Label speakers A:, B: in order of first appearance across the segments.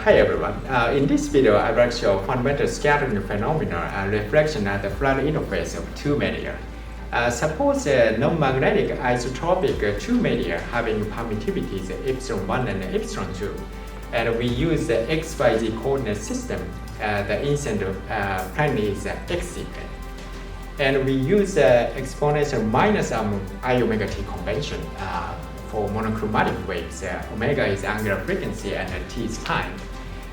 A: Hi everyone. In this video, I will show fundamental scattering phenomena reflection at the flat interface of two media. Suppose a non-magnetic isotropic two media having permittivities epsilon 1 and epsilon 2, and we use the XYZ coordinate system. The incident plane is XZ plane. And we use exponential minus I omega t convention for monochromatic waves. Omega is angular frequency and t is time.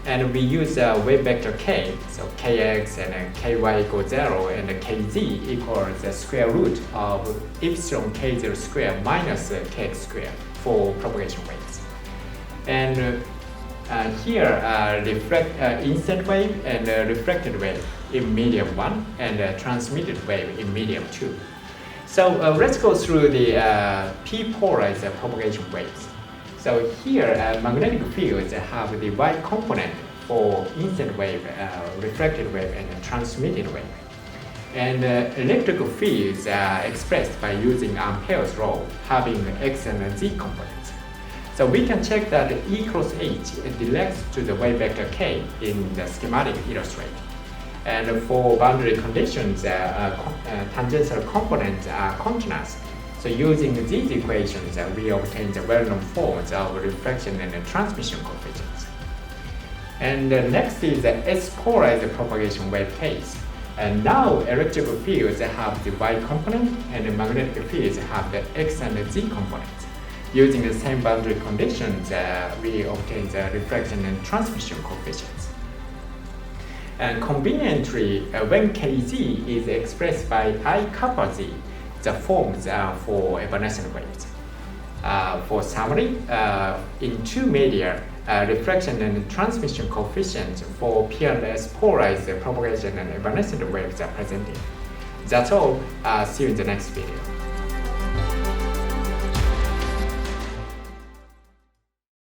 A: And we use wave vector k, so kx and ky equals 0 and kz equals the square root of epsilon k0 square minus kx square for propagation waves. And here incident wave and reflected wave in medium 1 and transmitted wave in medium 2. So let's go through the p-polarized propagation waves. So here magnetic fields have the y component for incident wave, reflected wave and transmitted wave. And electrical fields are expressed by using Ampere's law having x and z components. So we can check that E cross H directs to the wave vector k in the schematic illustrate. And for boundary conditions, tangential components are continuous. So using these equations, we obtain the well-known forms of reflection and transmission coefficients. And next is the S-polarized propagation wave case. And now electrical fields have the y component and the magnetic fields have the x and the z components. Using the same boundary conditions, we obtain the reflection and transmission coefficients. And conveniently, when kz is expressed by I kappa z, the forms are for evanescent waves. For summary, in two media, reflection and transmission coefficients for P and S polarized propagation and evanescent waves are presented. That's all. See you in the next video.